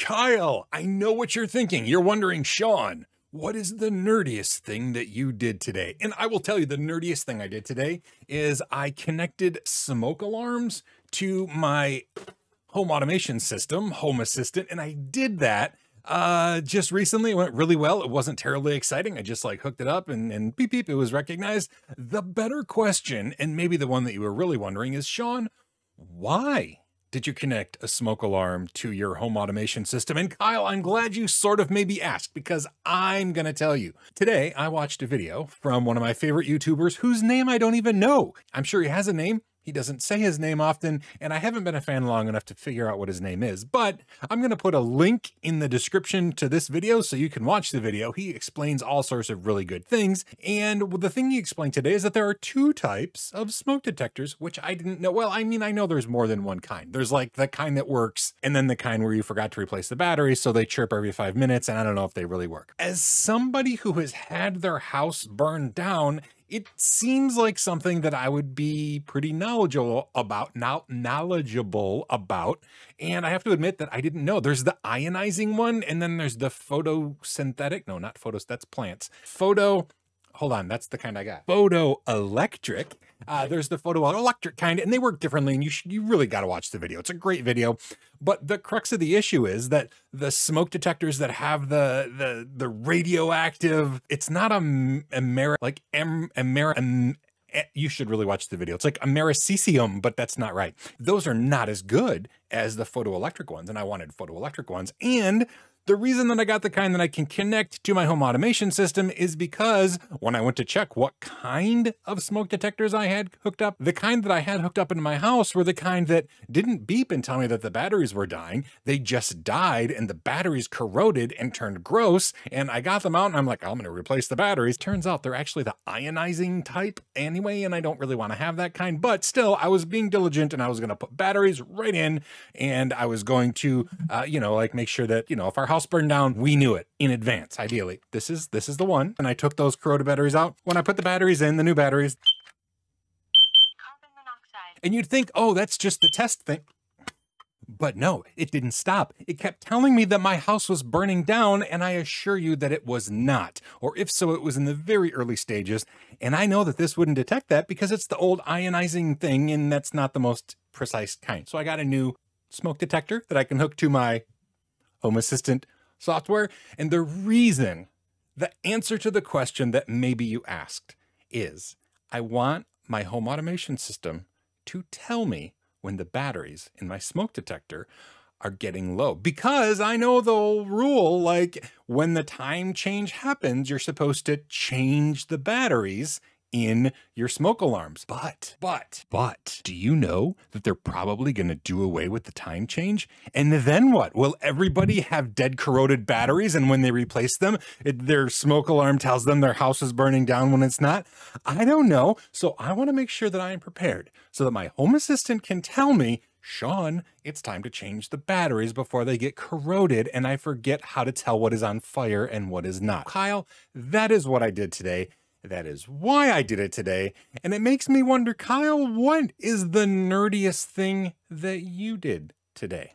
Kyle, I know what you're thinking. You're wondering, Sean, what is the nerdiest thing that you did today? And I will tell you, the nerdiest thing I did today is I connected smoke alarms to my home automation system, Home Assistant, and I did that just recently. It went really well. It wasn't terribly exciting. I just like hooked it up and beep beep, it was recognized. The better question, and maybe the one that you were really wondering, is, Sean, why did you connect a smoke alarm to your home automation system? And Kyle, I'm glad you sort of maybe asked, because I'm gonna tell you. Today, I watched a video from one of my favorite YouTubers whose name I don't even know. I'm sure he has a name. He doesn't say his name often, and I haven't been a fan long enough to figure out what his name is, but I'm gonna put a link in the description to this video so you can watch the video. He explains all sorts of really good things, and the thing he explained today is that there are two types of smoke detectors, which I didn't know. Well, I mean, I know there's more than one kind. There's like the kind that works, and then the kind where you forgot to replace the battery, so they chirp every 5 minutes, and I don't know if they really work. As somebody who has had their house burned down, it seems like something that I would be pretty knowledgeable about, and I have to admit that I didn't know. There's the ionizing one, and then there's the photosynthetic. No, not photos, that's plants. Hold on, that's the kind I got. Photoelectric. There's the photoelectric kind, and they work differently, and you really got to watch the video. It's a great video. But the crux of the issue is that the smoke detectors that have the radioactive, it's not you should really watch the video. It's like americesium, but that's not right. Those are not as good as the photoelectric ones, and I wanted photoelectric ones. And the reason that I got the kind that I can connect to my home automation system is because when I went to check what kind of smoke detectors I had hooked up, the kind that I had hooked up in my house were the kind that didn't beep and tell me that the batteries were dying. They just died, and the batteries corroded and turned gross. And I got them out, and I'm like, I'm going to replace the batteries. Turns out they're actually the ionizing type anyway, and I don't really want to have that kind. But still, I was being diligent, and I was going to put batteries right in, and I was going to, make sure that, if our house burned down, we knew it in advance. Ideally, this is the one. And I took those corroded batteries out. When I put the batteries in, the new batteries, carbon monoxide. And you'd think, oh, that's just the test thing. But no, it didn't stop. It kept telling me that my house was burning down, and I assure you that it was not. Or if so, it was in the very early stages. And I know that this wouldn't detect that because it's the old ionizing thing, and that's not the most precise kind. So I got a new smoke detector that I can hook to my Home Assistant software. And the answer to the question that maybe you asked is, I want my home automation system to tell me when the batteries in my smoke detector are getting low. Because I know the rule, like when the time change happens, you're supposed to change the batteries in your smoke alarms. But, do you know that they're probably going to do away with the time change? And then what? Will everybody have dead corroded batteries, and when they replace them, their smoke alarm tells them their house is burning down when it's not? I don't know. So I want to make sure that I am prepared so that my Home Assistant can tell me, Sean, it's time to change the batteries before they get corroded, and I forget how to tell what is on fire and what is not. Kyle, that is what I did today. That is why I did it today. And it makes me wonder, Kyle, what is the nerdiest thing that you did today?